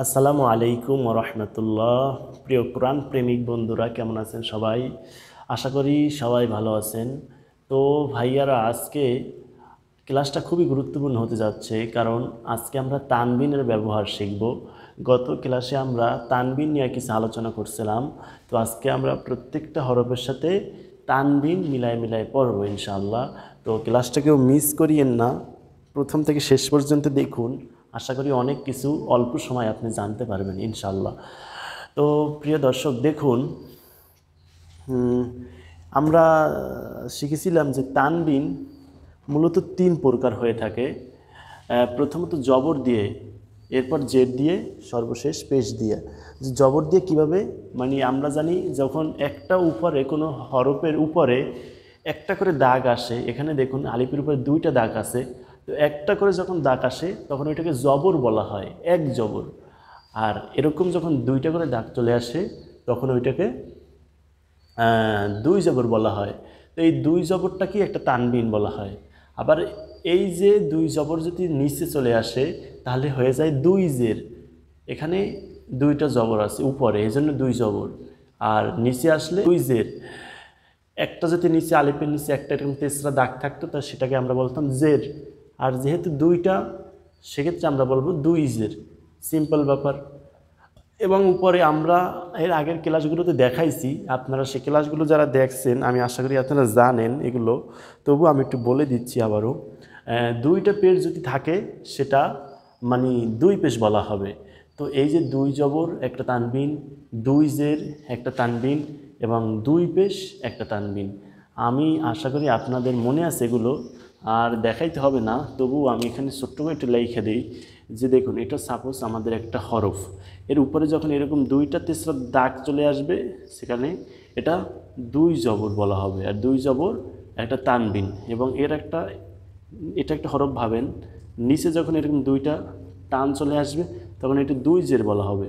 আসসালামু আলাইকুম ওয়া রাহমাতুল্লাহ। প্রিয় কোরআন প্রেমিক বন্ধুরা কেমন আছেন সবাই? আশা করি সবাই ভালো আছেন। তো ভাইয়ারা, আজকে ক্লাসটা খুবই গুরুত্বপূর্ণ হতে যাচ্ছে, কারণ আজকে আমরা তানবিনের ব্যবহার শিখব। গত ক্লাসে আমরা তানবিন নিয়ে কিছু আলোচনা করছিলাম। তো আজকে আমরা প্রত্যেকটা হরফের সাথে তানবিন মিলায় মিলায় পড়ব ইনশাআল্লাহ। তো ক্লাসটাকেও মিস করিয়েন না, প্রথম থেকে শেষ পর্যন্ত দেখুন। আশা করি অনেক কিছু অল্প সময় আপনি জানতে পারবেন ইনশাআল্লাহ। তো প্রিয় দর্শক দেখুন, আমরা শিখেছিলাম যে তানবিন মূলত তিন প্রকার হয়ে থাকে। প্রথমত জবর দিয়ে, এরপর জের দিয়ে, সর্বশেষ পেশ দিয়ে। জবর দিয়ে কিভাবে, মানে আমরা জানি যখন একটা উপরে কোনো হরফের উপরে একটা করে দাগ আসে, এখানে দেখুন আলিফের উপরে দুইটা দাগ আছে, তো একটা করে যখন দাগ আসে তখন ওইটাকে জবর বলা হয়, এক জবর। আর এরকম যখন দুইটা করে দাগ চলে আসে তখন ওইটাকে দুই জবর বলা হয়। তো এই দুই জবরটাকে একটা তানবিন বলা হয়। আবার এই যে দুই জবর যদি নিচে চলে আসে তাহলে হয়ে যায় দুই জের। এখানে দুইটা জবর আছে উপরে, এই জন্য দুই জবর। আর নিচে আসলে দুই জের। একটা যদি নিচে আলিফের নিচে একটা এরকম তেসরা দাগ থাকতো তা সেটাকে আমরা বলতাম জের। আর যেহেতু দুইটা, সেক্ষেত্রে আমরা বলবো দুই জের। সিম্পল ব্যাপার। এবং উপরে আমরা এর আগের ক্লাসগুলোতে দেখাইছি, আপনারা সে ক্লাসগুলো যারা দেখছেন আমি আশা করি আপনারা জানেন এগুলো, তবু আমি একটু বলে দিচ্ছি আবারও। দুইটা পেশ যদি থাকে সেটা মানে দুই পেশ বলা হবে। তো এই যে দুই জবর একটা তানবিন, দুই জের একটা তানবিন এবং দুই পেশ একটা তানবিন। আমি আশা করি আপনাদের মনে আছে এগুলো, আর দেখাইতে হবে না, তবু আমি এখানে ছোট্ট করে একটু লিখে দিই যে দেখুন, এটা সাপোজ আমাদের একটা হরফ, এর উপরে যখন এরকম দুইটা তেসরা দাগ চলে আসবে সেখানে এটা দুই জবর বলা হবে। আর দুই জবর একটা তানবিন, এবং এটা একটা হরফ ভাবেন, নিচে যখন এরকম দুইটা টান চলে আসবে তখন এটা দুই জের বলা হবে।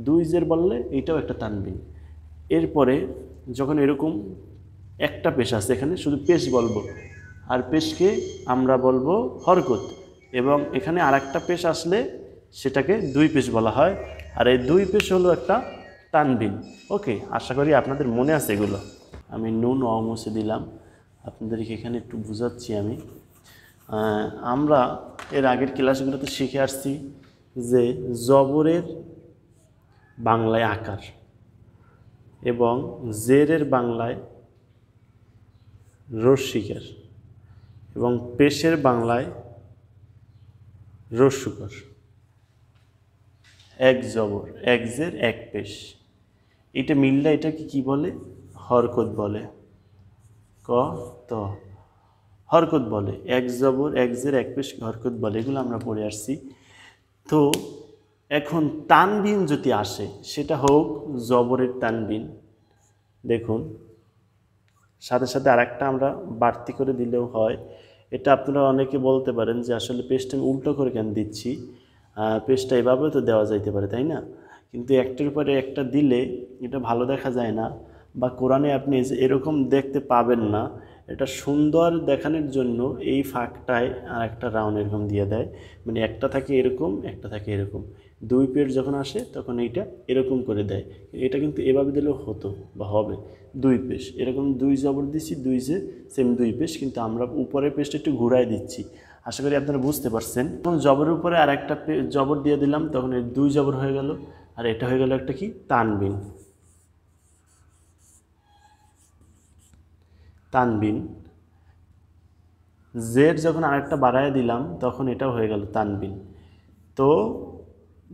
দুই জের বললে এটাও একটা তানবিন। এরপরে যখন এরকম একটা পেশ আছে, এখানে শুধু পেশ বলবো, আর পেশকে আমরা বলবো হরকত, এবং এখানে আর একটা পেশ আসলে সেটাকে দুই পেশ বলা হয়। আর এই দুই পেশ হলো একটা তানবিন। ওকে, আশা করি আপনাদের মনে আছে এগুলো। আমি নুন মুছে দিলাম, আপনাদেরকে এখানে একটু বুঝাচ্ছি আমি। আমরা এর আগের ক্লাসগুলোতে শিখে আসছি যে জবরের বাংলায় আকার এবং জেরের বাংলায় রস্যিকার এবং পেশের বাংলায় রস্যুকার। এক জবর, এক জের, এক পেশ, এটা মিললে এটাকে কি বলে? হরকত বলে। ক ত হরকত বলে। এক জবর, এক জের, এক পেশ হরকত বলে। এগুলো আমরা পড়ে আসছি। তো এখন তানবিন যদি আসে, সেটা হোক জবরের তানবিন, দেখুন সাথে সাথে আরেকটা আমরা বাড়তি করে দিলেও হয়। এটা আপনারা অনেকে বলতে পারেন যে আসলে পেজটা আমি উল্টো করে কেন দিচ্ছি, পেজটা এভাবেও তো দেওয়া যাইতে পারে, তাই না? কিন্তু একটার উপরে একটা দিলে এটা ভালো দেখা যায় না, বা কোরআনে আপনি এরকম দেখতে পাবেন না। এটা সুন্দর দেখানোর জন্য এই ফাঁকটায় আর একটা রাউন্ড এরকম দিয়ে দেয়, মানে একটা থাকে এরকম, একটা থাকে এরকম। দুই পেজ যখন আসে তখন এইটা এরকম করে দেয়। এটা কিন্তু এভাবে দিলেও হতো বা হবে। দুই পেশ এরকম দুই জবর দিচ্ছি, দুই যে সেম দুই পেশ, কিন্তু আমরা উপরের পেজটা একটু ঘুরাই দিচ্ছি। আশা করি আপনারা বুঝতে পারছেন। এবং জবরের উপরে আর একটা জবর দিয়ে দিলাম, তখন এই দুই জবর হয়ে গেল, আর এটা হয়ে গেল একটা কি? তানবিন। তানবিন। জের যখন আরেকটা বাড়ায় দিলাম তখন এটাও হয়ে গেল তানবিন। তো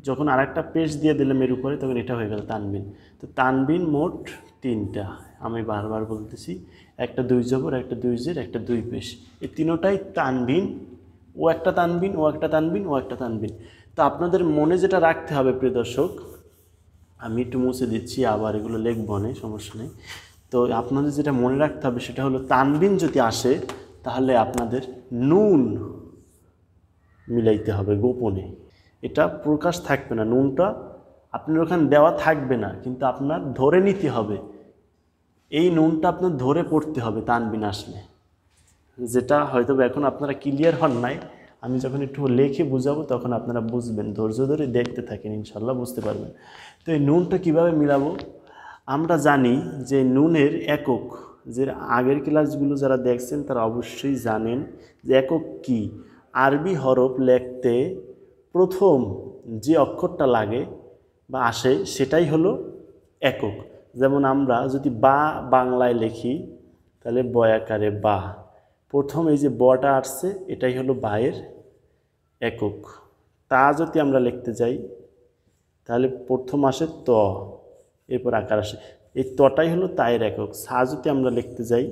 যখন আরেকটা পেশ দিয়ে দিলাম এর উপরে তখন এটা হয়ে গেল তানবিন। তো তানবিন মোট তিনটা, আমি বারবার বলতেছি, একটা দুই জবর, একটা দুই জের, একটা দুই পেশ। এই তিনোটাই তানবিন। ও একটা তানবিন, ও একটা তানবিন, ও একটা তানবিন। তো আপনাদের মনে যেটা রাখতে হবে প্রিয় দর্শক, আমি একটু মুছে দিচ্ছি, আবার এগুলো লিখবো না, সমস্যা নেই। তো আপনাদের যেটা মনে রাখতে হবে সেটা হলো তানবিন যদি আসে তাহলে আপনাদের নুন মিলাইতে হবে গোপনে। এটা প্রকাশ থাকবে না, নুনটা আপনার ওখানে দেওয়া থাকবে না, কিন্তু আপনার ধরে নিতে হবে। এই নুনটা আপনার ধরে পড়তে হবে তানবিন আসলে, যেটা হয়তো এখন আপনারা ক্লিয়ার হন নাই। আমি যখন একটু লেখে বুঝাবো তখন আপনারা বুঝবেন, ধৈর্য ধরে দেখতে থাকেন, ইনশাল্লাহ বুঝতে পারবেন। তো এই নুনটা কিভাবে মিলাবো? আমরা জানি যে নুনের একক, যে আগের ক্লাসগুলো যারা দেখছেন তারা অবশ্যই জানেন যে একক কি। আরবি হরফ লিখতে প্রথম যে অক্ষরটা লাগে বা আসে সেটাই হলো একক। যেমন আমরা যদি বা বাংলায় লিখি তাহলে বয়াকারে বা, প্রথম এই যে বটা আসছে এটাই হলো বায়ের একক। তা যদি আমরা লিখতে যাই তাহলে প্রথম আসে ত, এরপর আকার আসে, এই তটাই হলো তায়ের একক। সা যদি আমরা লিখতে যাই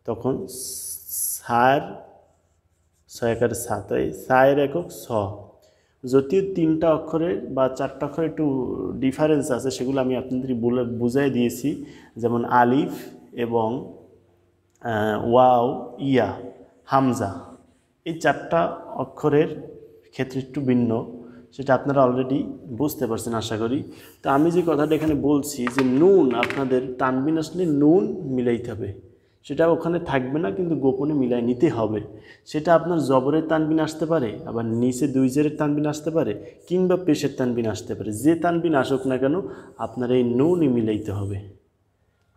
তখন সার ছয়াকার সা, তো এই সায়ের একক স। যদিও 3টা অক্ষরের বা 4টা অক্ষরের একটু ডিফারেন্স আছে, সেগুলো আমি আপনাদের বুঝাই দিয়েছি। যেমন আলিফ এবং ওয়াও, ইয়া, হামজা, এই 4টা অক্ষরের ক্ষেত্রে একটু ভিন্ন, সেটা আপনারা অলরেডি বুঝতে পারছেন আশা করি। তো আমি যে কথাটা এখানে বলছি যে নুন, আপনাদের তানবিন আসলে নুন মিলাইতে হবে, সেটা ওখানে থাকবে না, কিন্তু গোপনে মিলাই নিতে হবে। সেটা আপনার জবরের তানবিন আসতে পারে, আবার নিচে 2 জেরের তানবিন আসতে পারে, কিংবা পেশের তানবিন আসতে পারে। যে তানবিন আসুক না কেন আপনার এই নুনই মিলাইতে হবে।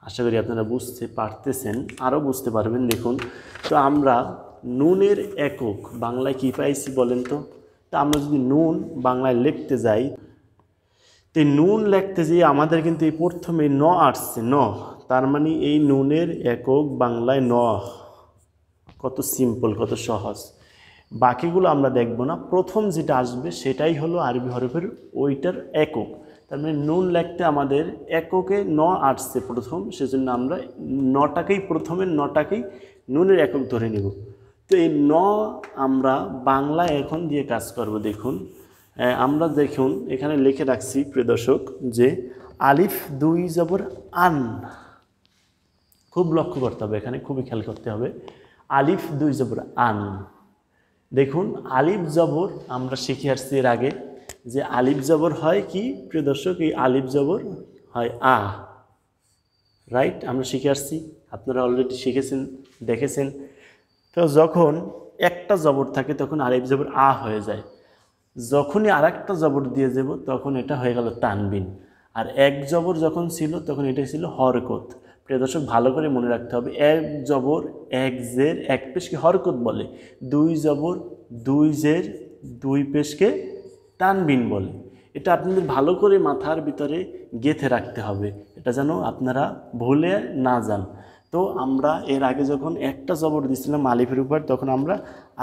আশা করি আপনারা বুঝতে পারতেছেন, আরও বুঝতে পারবেন। দেখুন, তো আমরা নুনের একক বাংলায় কী পাইছি বলেন তো? তা আমরা যদি নুন বাংলায় লিখতে যাই, তো নুন লিখতে যেয়ে আমাদের কিন্তু এই প্রথমে ন আসছে, ন, তার মানে এই নুনের একক বাংলায় ন। কত সিম্পল, কত সহজ। বাকিগুলো আমরা দেখব না, প্রথম যেটা আসবে সেটাই হলো আরবি হরফের ওইটার একক। তার মানে নুন লিখতে আমাদের এককে ন আসছে প্রথম, সেজন্য আমরা নটাকেই, প্রথমের নটাকেই নুনের একক ধরে নেব। তো এই ন আমরা বাংলায় এখন দিয়ে কাজ করব। দেখুন, আমরা দেখুন এখানে লিখে রাখছি প্রিয় দর্শক যে আলিফ 2 জবর আন। খুব লক্ষ্য করতে হবে, এখানে খুবই খেয়াল করতে হবে। আলিফ 2 জবর আন। দেখুন, আলিফ জবর আমরা শিখে আসছি এর আগে যে আলিফ জবর হয় কি প্রিয় দর্শক? এই আলিফ জবর হয় আ, রাইট? আমরা শিখে আসছি, আপনারা অলরেডি শিখেছেন, দেখেছেন। তো যখন একটা জবর থাকে তখন আলিফ জবর আ হয়ে যায়। যখনই আর একটা জবর দিয়ে যাব তখন এটা হয়ে গেল তানবিন। আর এক জবর যখন ছিল তখন এটা ছিল হরকত। প্রিয় দর্শক, ভালো করে মনে রাখতে হবে, এক জবর এক জের এক পেশকে হরকত বলে, 2 জবর 2 জের 2 পেশকে তানবিন বলে। এটা আপনাদের ভালো করে মাথার ভিতরে গেঁথে রাখতে হবে, এটা যেন আপনারা ভুলে না যান। তো আমরা এর আগে যখন একটা জবর দিছিলাম আলিফের উপর, তখন আমরা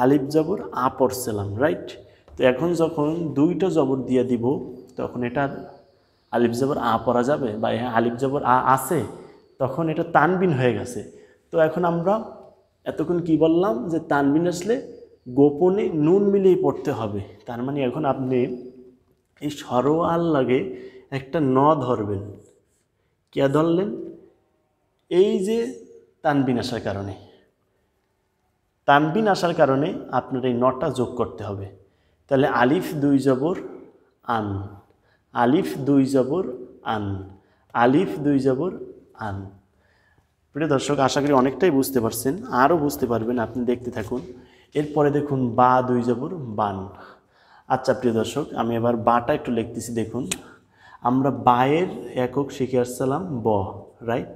আলিফ জবর আ পড়ছিলাম, রাইট? তো এখন যখন 2টা জবর দিয়ে দিব তখন এটা আলিফ জবর আ পড়া যাবে, বা আলিফ জবর আ আছে, তখন এটা তানবিন হয়ে গেছে। তো এখন আমরা এতক্ষণ কি বললাম যে তানবিন আসলে গোপনে নুন মিলিয়ে পড়তে হবে। তার মানে এখন আপনি এই সরোয়াল লাগে একটা ন ধরবেন। কে ধরলেন? এই যে তানবিন আসার কারণে, তানবিন আসার কারণে আপনার এই নটা যোগ করতে হবে। তাহলে আলিফ 2 জবর আন, আলিফ 2 জবর আন, আলিফ 2 জবর আন। প্রিয় দর্শক, আশা করি অনেকটাই বুঝতে পারছেন, আরও বুঝতে পারবেন, আপনি দেখতে থাকুন। এরপরে দেখুন বা 2 জবর বান। আচ্ছা প্রিয় দর্শক, আমি এবার বাটা একটু লিখতেছি। দেখুন, আমরা বায়ের একক শিখে আসছিলাম ব, রাইট?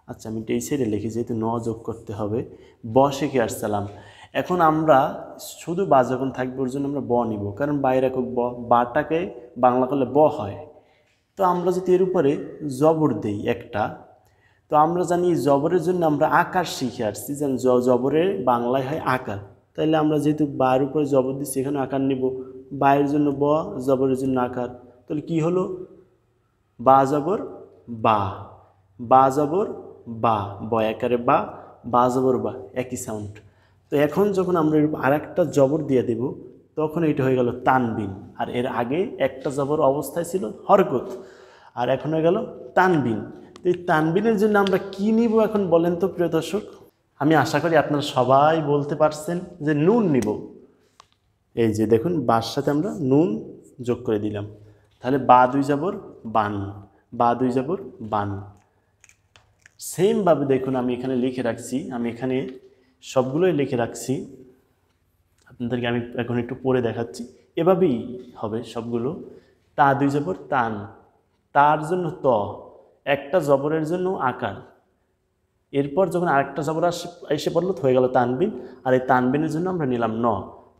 আচ্ছা, আমি এই সাইডে লিখি যেহেতু ন যোগ করতে হবে। ব শিখে আসছিলাম। এখন আমরা শুধু বা যখন থাকবে ওর জন্য আমরা ব নিব, কারণ বায়ের একক ব, বাটাকে বাংলা করলে ব হয়। তো আমরা যদি এর উপরে জবর দেই একটা, তো আমরা জানি জবরের জন্য আমরা আকার শিখে আসছি, যেন জবরের বাংলায় হয় আকার। তাইলে আমরা যেহেতু বায়ের উপরে জবর দিচ্ছি, এখানে আকার নিব। বায়ের জন্য ব, জবরের জন্য আকার। তাহলে কি হলো? বা জবর বা, বা জবর বা, বয়াকারে বা, বা জবর বা, একই সাউন্ড। তো এখন যখন আমরা আর একটা জবর দিয়ে দেব তখন এটা হয়ে গেল তানবিন। আর এর আগে একটা জবর অবস্থায় ছিল হরকত, আর এখন হয়ে গেল তানবিন। তো এই তানবিনের জন্য আমরা কি নিব এখন বলেন তো প্রিয় দর্শক? আমি আশা করি আপনারা সবাই বলতে পারছেন যে নুন নিব। এই যে দেখুন, বার সাথে আমরা নুন যোগ করে দিলাম, তাহলে বা 2 জবর বান, বা 2 জবর বান। সেমভাবে দেখুন আমি এখানে লিখে রাখছি, আমি এখানে সবগুলোই লিখে রাখছি। আপনাদেরকে আমি এখন একটু পড়ে দেখাচ্ছি, এভাবেই হবে সবগুলো। তা দুই জবর তান, তার জন্য ত, একটা জবরের জন্য আকার, এরপর যখন আরেকটা জবর এসে পড়লো হয়ে গেল তানবিন, আর এই তানবিনের জন্য আমরা নিলাম ন,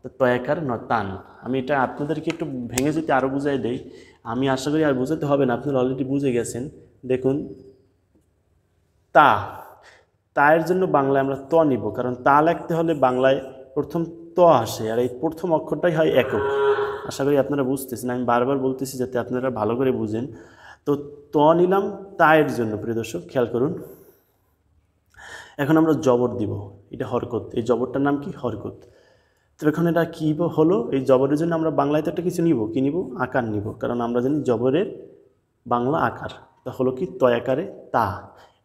তো তয়াকার ন তান। আমি এটা আপনাদেরকে একটু ভেঙে যদি আরও বুঝাই দেই, আমি আশা করি আর বুঝাতে হবে না, আপনারা অলরেডি বুঝে গেছেন। দেখুন তা, তায়ের জন্য বাংলায় আমরা ত নিব, কারণ তা লিখতে হলে বাংলায় প্রথম ত আসে, আর এই প্রথম অক্ষরটাই হয় একক। আশা করি আপনারা বুঝতেছেন, আমি বারবার বলতেছি যাতে আপনারা ভালো করে বুঝেন। তো ত নিলাম তায়ের জন্য, প্রিয় দর্শক খেয়াল করুন। এখন আমরা জবর দিব, এটা হরকত, এই জবরটার নাম কি? হরকত। তো এখন এটা কী হলো? এই জবরের জন্য আমরা বাংলায় তো একটা কিছু নিব, কী নিব? আকার নিব, কারণ আমরা জানি জবরের বাংলা আকার। তা হলো কি? তয় আকারে তা।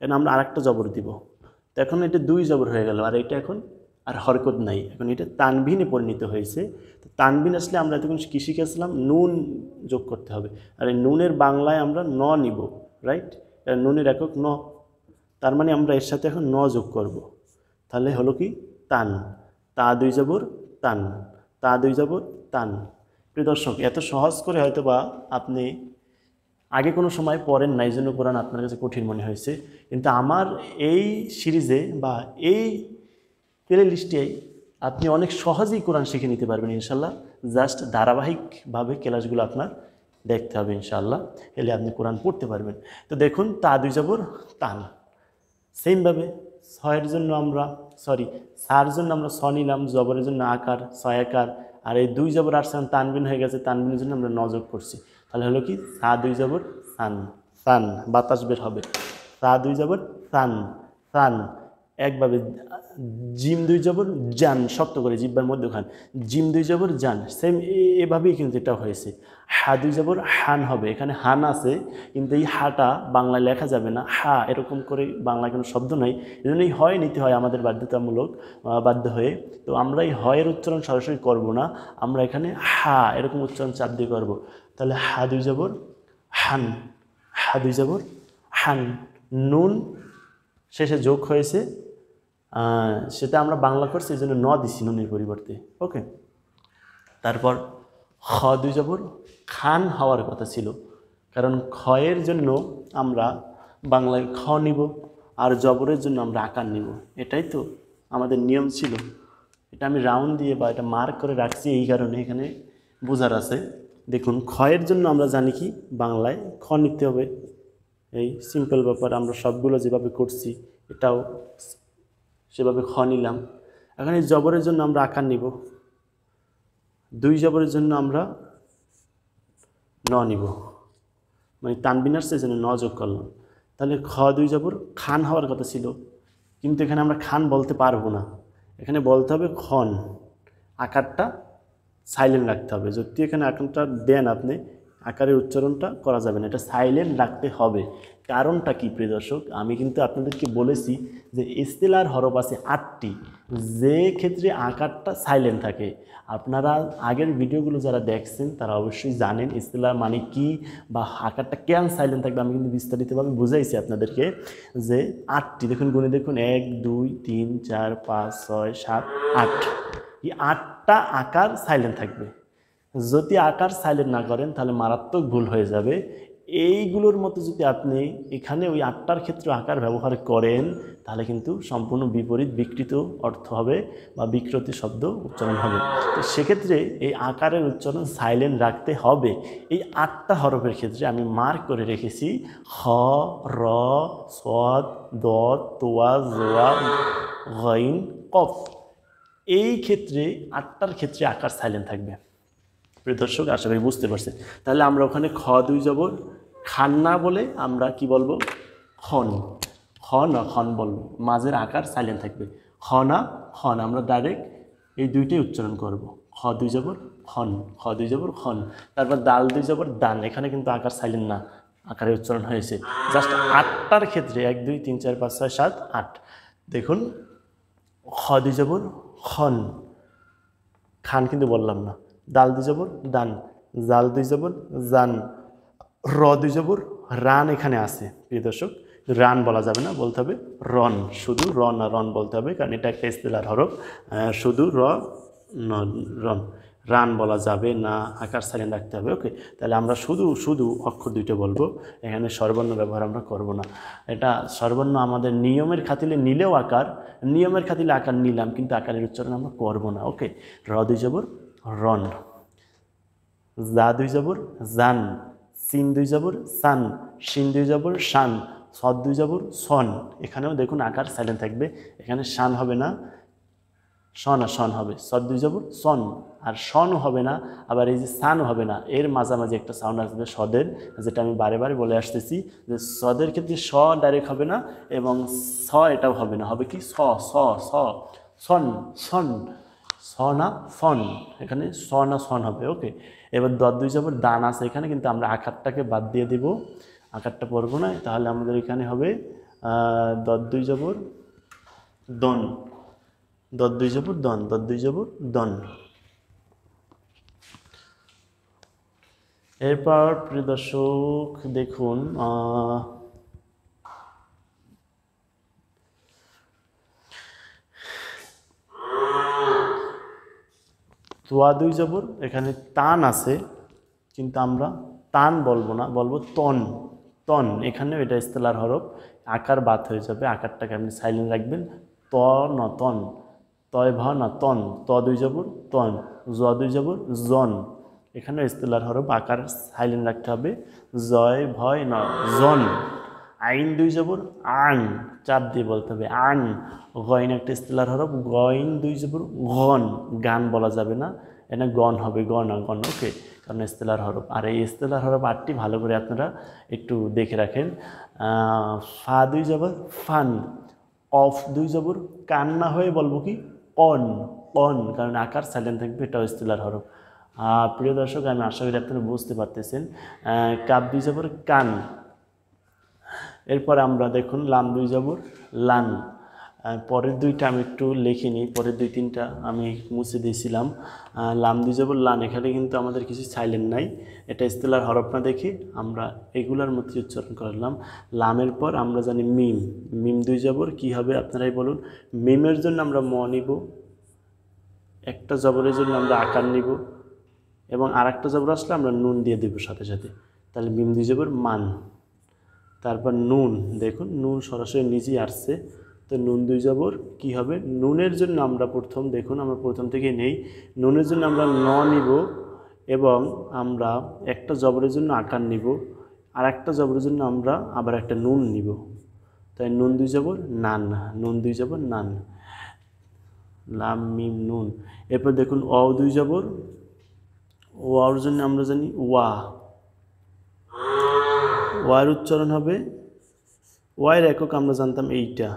এখন আমরা আরেকটা জবর দিব, তো এখন এটা দুই জবর হয়ে গেল, আর এটা এখন আর হরকত নাই, এখন এটা তানবিনে পরিণত হয়েছে। তো তানবিন আসলে আমরা এতক্ষণ কী শিখেছিলাম? নুন যোগ করতে হবে, আর এই নুনের বাংলায় আমরা ন নিব, রাইট? নুনের একক ন, তার মানে আমরা এর সাথে এখন ন যোগ করব, তাহলে হলো কি? তান। তা দুই জবর তান, তা দুই জবর তান। প্রিয় দর্শক, এত সহজ করে হয়তো বা আপনি আগে কোনো সময় পড়েন নাই, জন্য কোরআন আপনার কাছে কঠিন মনে হয়েছে, কিন্তু আমার এই সিরিজে বা এই প্লে লিস্টে আপনি অনেক সহজেই কোরআন শিখে নিতে পারবেন ইনশাল্লাহ। জাস্ট ধারাবাহিকভাবে ক্লাসগুলো আপনার দেখতে হবে ইনশাল্লাহ, এলে আপনি কোরআন পড়তে পারবেন। তো দেখুন তা দুই জবর তান, সেমভাবে ছয়ের জন্য আমরা সার জন্য আমরা স নিলাম, জবরের জন্য আকার, ছয় আকার, আর এই দুই জবর আর তানবিন হয়ে গেছে, তানবিনের জন্য আমরা নজর করছি, তাহলে হলো কি? সা দুই জবর সান, সান, বাতাস বের হবে। সা দুই জবর সান, সান। একভাবে জিম দুই জবর জান, শক্ত করে জিব্বার মধ্যখান, জিম দুই জবর জান, সেম এভাবেই কিন্তু এটা হয়েছে। হা দুই জবর হান হবে, এখানে হান আছে, কিন্তু এই হাটা বাংলায় লেখা যাবে না, হা এরকম করে বাংলায় কোনো শব্দ নাই, এই জন্যই হয় নিতে হয় আমাদের বাধ্যতামূলক, বাধ্য হয়ে। তো আমরা এই হয়ের উচ্চারণ সরাসরি করব না, আমরা এখানে হা এরকম উচ্চারণ চাপ দিয়ে করব। তাহলে হা দুই জবর হান, হা দুই জবর হান। নুন শেষে যোগ হয়েছে, সেটা আমরা বাংলা করছি, এই জন্য ন দিছি নুনের পরিবর্তে, ওকে। তারপর খ দুই জবর খান হওয়ার কথা ছিল, কারণ খয়ের জন্য আমরা বাংলায় খ নিব, আর জবরের জন্য আমরা আকার নিব, এটাই তো আমাদের নিয়ম ছিল। এটা আমি রাউন্ড দিয়ে বা এটা মার্ক করে রাখছি এই কারণে, এখানে বোঝার আছে। দেখুন খয়ের জন্য আমরা জানি কি? বাংলায় খ নিতে হবে, এই সিম্পল ব্যাপার, আমরা সবগুলো যেভাবে করছি এটাও সেভাবে খ নিলাম। এখন এই জবরের জন্য আমরা আকার নিব, দুই জবরের জন্য আমরা ন নিব, মানে তানবিন আসছে এই জন্য ন যোগ করলাম, তাহলে খ দুই জবর খান হওয়ার কথা ছিল, কিন্তু এখানে আমরা খান বলতে পারবো না, এখানে বলতে হবে খন। আকারটা সাইলেন্ট রাখতে হবে, যদি এখানে আকারটা দেন আপনি, আকারের উচ্চারণটা করা যাবে না, এটা সাইলেন্ট রাখতে হবে। কারণটা কি প্রিয় দর্শক? আমি কিন্তু আপনাদেরকে বলেছি যে ইস্তেলার হরফ আছে 8টি, যে ক্ষেত্রে আকারটা সাইলেন্ট থাকে। আপনারা আগের ভিডিওগুলো যারা দেখছেন তারা অবশ্যই জানেন ইস্তেলার মানে কি বা আকারটা কেন সাইলেন্ট থাকবে। আমি কিন্তু বিস্তারিতভাবে বুঝাইছি আপনাদেরকে যে 8টি, দেখুন গুণে দেখুন 1 2 3 4 5 6 7 8, এই 8টা আকার সাইলেন্ট থাকবে। যদি আকার সাইলেন্ট না করেন তাহলে মারাত্মক ভুল হয়ে যাবে। এইগুলোর মতো যদি আপনি এখানে ওই 8টার ক্ষেত্রে আকার ব্যবহার করেন তাহলে কিন্তু সম্পূর্ণ বিপরীত বিকৃত অর্থ হবে বা বিকৃতি শব্দ উচ্চারণ হবে। তো সেক্ষেত্রে এই আকারের উচ্চারণ সাইলেন্ট রাখতে হবে। এই 8টা হরফের ক্ষেত্রে আমি মার্ক করে রেখেছি খ, র, সদ, দদ, তোয়া, জোয়া, গইন, কফ। এই ক্ষেত্রে 8টার ক্ষেত্রে আকার সাইলেন্ট থাকবে। প্রিয় দর্শক আশা করি বুঝতে পারছেন। তাহলে আমরা ওখানে খ দুই জবর খান না বলে আমরা কি বলবো? খন। খ না খন বলবো, মাঝের আকার সাইলেন্ট থাকবে। খ না খন, আমরা ডাইরেক্ট এই দুইটাই উচ্চারণ করব। খ দুই জবর খন, খ দুই জবর খন। তারপর দাল দুই জবর দান, এখানে কিন্তু আকার সাইলেন্ট না, আকারে উচ্চারণ হয়েছে। জাস্ট 8টার ক্ষেত্রে 1 2 3 4 5 6 7 8। দেখুন খ দুই জবর খন, খান কিন্তু বললাম না। দাল দুই জবর দান, জাল দুই জবর জান, র দুই জবর রান এখানে আছে প্রিয় দর্শক। রান বলা যাবে না, বলতে হবে রন, শুধু র না রন বলতে হবে, কারণ এটা একটা ইস্তেলার হরফ। শুধু র রন, রান বলা যাবে না, আকার সাইলেন্ট রাখতে হবে। ওকে, তাহলে আমরা শুধু শুধু অক্ষর দুইটা বলবো, এখানে স্বরবর্ণ ব্যবহার আমরা করব না। এটা স্বরবর্ণ আমাদের নিয়মের খাতিরে নিলেও আকার, নিয়মের খাতিরে আকার নিলাম, কিন্তু আকারের উচ্চারণ আমরা করব না। ওকে, র দুই জবর রন, জা দুই জবর জান, সিন দুই জবর সান, শিন দুই জবর শান, সদ দুই জবর সন। এখানেও দেখুন আকার সাইলেন্ট থাকবে, এখানে শান হবে না, সন আর সন হবে, সদ দুই জবর সন, আর সনও হবে না, আবার এই যে সানও হবে না, এর মাঝামাঝি একটা সাউন্ড আসবে সদের, যেটা আমি বারে বারে বলে আসতেছি যে সদের ক্ষেত্রে স ডাইরেক্ট হবে না এবং স এটাও হবে না, হবে কি স স স সন সন, স না ফন, এখানে স না সন হবে। ওকে, এবার দ দুই জবর দান আছে এখানে, কিন্তু আমরা আকারটাকে বাদ দিয়ে দিব, আকারটা পড়বো না, তাহলে আমাদের এখানে হবে দ দুই জবর দন, দ দুই জবর দন, দ দুই জবর দন। এরপর প্রিয় দর্শক দেখুন তোয়া দুই জবর, এখানে টান আছে কিন্তু আমরা টান বলবো না, বলবো তন, তন, এখানেও এটা ইস্তেলার হরফ, আকার বাদ হয়ে যাবে, আকারটাকে আপনি সাইলেন্ট রাখবেন, ত ন তন, তয় ভ না তন, ত দুই জবর তন, জ দুই জবর জন, এখানে ইস্তেলার হরফ, আকার সাইলেন্ট রাখতে হবে, জয় ভয় ন জন, আইন দুই জবর আন, চাপ দিয়ে বলতে হবে আন, গইন একটা ইস্তেলার হরফ, গইন দুই জবর গন, গান বলা যাবে না, এটা গন হবে, গন না গন। ওকে, কারণ ইস্তেলার হরফ, আর এই ইস্তেলার হরফ আটটি ভালো করে আপনারা একটু দেখে রাখেন। ফা দুই জবর ফান, অফ দুই জবর কান না হয়ে বলবো কি অন, অন, কারণ আকার সাইলেন্ট থাকবে, এটাও ইস্তেলার হরফ। প্রিয় দর্শক, আমি আশা করি আপনারা বুঝতে পারতেছেন। কাপ দুই জবর কান, এরপর আমরা দেখুন লাম দুই জবর লান, পরের দুইটা আমি একটু লিখে নিই, পরের দুই তিনটা আমি মুছে দিয়েছিলাম। লাম দুই জবর লান, এখানে কিন্তু আমাদের কিছু সাইলেন্ট নাই, এটা ইস্তেলার হরফ না দেখে আমরা এগুলার মধ্যে উচ্চারণ করলাম। লামের পর আমরা জানি মিম, মিম দুই জবর কী হবে আপনারাই বলুন। মিমের জন্য আমরা ম নিব, একটা জবরের জন্য আমরা আকার নিব, এবং আর একটা জবর আসলে আমরা নুন দিয়ে দেব সাথে সাথে, তাহলে মিম দুই জবর মান। তারপর নুন, দেখুন নুন সরাসরি নিজেই আসছে, তো নুন দুই জবর কী হবে, নুনের জন্য আমরা প্রথম দেখুন, আমরা প্রথম থেকে নেই, নুনের জন্য আমরা ন নিব এবং আমরা একটা জবরের জন্য আকার নিব, আর একটা জবরের জন্য আমরা আবার একটা নুন নিব, তাই নুন দুই জবর নান, নুন দুই জবর নান, লাম মিম নুন। এরপর দেখুন অ দুই জবর, ওয়ার জন্য আমরা জানি ওয়া, ওয়ার উচ্চারণ হবে, ওয়ার একক আমরা জানতাম এইটা,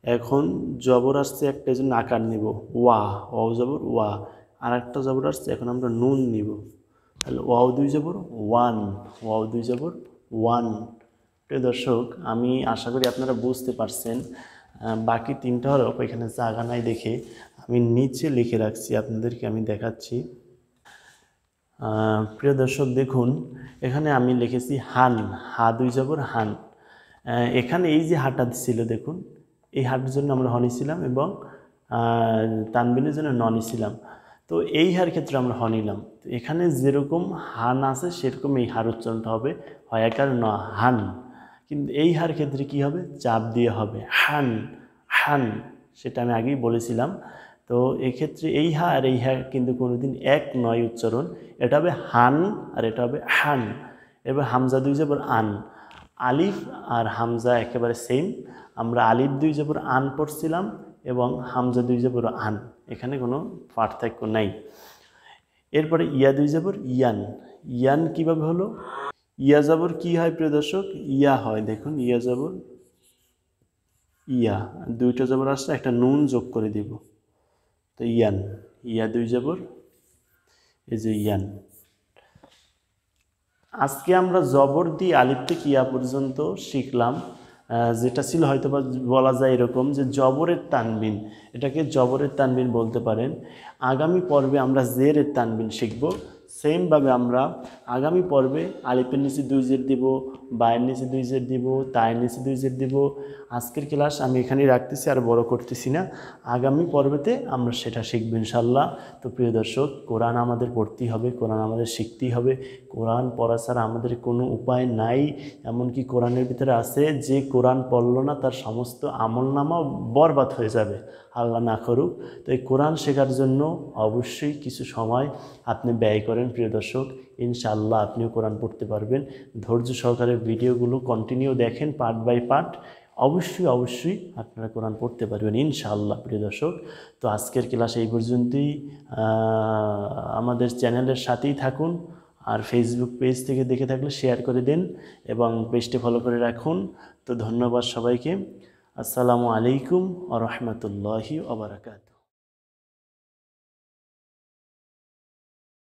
এখন জবর আসছে একটা, জন্য আকার নিব ওয়া, ও জবর ওয়া, আর একটা জবর আসছে, এখন আমরা নুন নিব, তাহলে ওয়াও দুই জবর ওয়ান, ওয়াও দুই জবর ওয়ান। প্রিয় দর্শক, আমি আশা করি আপনারা বুঝতে পারছেন। বাকি তিনটা হরফ এখানে জায়গা নাই দেখে আমি নিচে লিখে রাখছি, আপনাদেরকে আমি দেখাচ্ছি। প্রিয় দর্শক দেখুন, এখানে আমি লিখেছি হান, হা দুই জবর হান, এখানে এই যে হাটা ছিল দেখুন, এই হাটের জন্য আমরা হ নিছিলাম এবং তানবিনের জন্য ন নিছিলাম, তো এই হার ক্ষেত্রে আমরা হ নিলাম, তো এখানে যেরকম হান আছে সেরকম এই হার উচ্চারণটা হবে, হয় আকার ন হান, কিন্তু এই হার ক্ষেত্রে কি হবে, চাপ দিয়ে হবে হান, হান, সেটা আমি আগেই বলেছিলাম। তো এক্ষেত্রে এই হা আর এই হা কিন্তু কোনোদিন এক নয় উচ্চারণ, এটা হবে হান আর এটা হবে হান। এবার হামজা দুই জবর আন, আলিফ আর হামজা একেবারে সেম, আমরা আলিফ দুই জবর আন পড়ছিলাম এবং হামজা দুই জবর আন, এখানে কোনো পার্থক্য নাই। এরপরে ইয়া দুই জবর ইয়ান, ইয়ান কিভাবে হলো, ইয়া জবর কি হয় প্রিয় দর্শক, ইয়া হয়, দেখুন ইয়া জবর ইয়া, দুইটা জবর আসলে একটা নুন যোগ করে দিব, তো ইয়ান, ইয়া দুই জবর এই যে ইয়ান। আজকে আমরা জবর দিয়ে আলিফ থেকে ইয়া পর্যন্ত শিখলাম, যেটা ছিল হয়তো বা বলা যায় এরকম যে জবরের তানবিন, এটাকে জবরের তানবিন বলতে পারেন। আগামী পর্বে আমরা জেরের তানবিন শিখব, সেমভাবে আমরা আগামী পর্বে আলিফের নিচে 2 জের দিব, বায়ের নিচে 2 জের দিব, তায়ের নিচে 2 জের দিব। আজকের ক্লাস আমি এখানেই রাখতেছি, আর বড় করতেছি না। আগামী পর্বেতে আমরা সেটা শিখব ইনশাল্লাহ। তো প্রিয় দর্শক, কোরআন আমাদের পড়তেই হবে, কোরআন আমাদের শিখতেই হবে। কোরআন পড়া ছাড়া আমাদের কোনো উপায় নাই। এমনকি কোরআনের ভিতরে আছে যে কোরআন পড়ল না তার সমস্ত আমলনামা বরবাদ হয়ে যাবে, আল্লাহ না করুক। তো এই কোরআন শেখার জন্য অবশ্যই কিছু সময় আপনি ব্যয় করেন প্রিয় দর্শক, ইনশাআল্লাহ আপনিও কোরআন পড়তে পারবেন। ধৈর্য সহকারে ভিডিওগুলো কন্টিনিউ দেখেন, পার্ট বাই পার্ট, অবশ্যই আপনারা কোরআন পড়তে পারবেন ইনশাআল্লাহ প্রিয় দর্শক। তো আজকের ক্লাস এই পর্যন্তই। আমাদের চ্যানেলের সাথেই থাকুন, আর ফেসবুক পেজ থেকে দেখে থাকলে শেয়ার করে দেন এবং পেজটি ফলো করে রাখুন। তো ধন্যবাদ সবাইকে। আসসালামু আলাইকুম ওয়া রাহমাতুল্লাহি ওয়া বারাকাতুহু।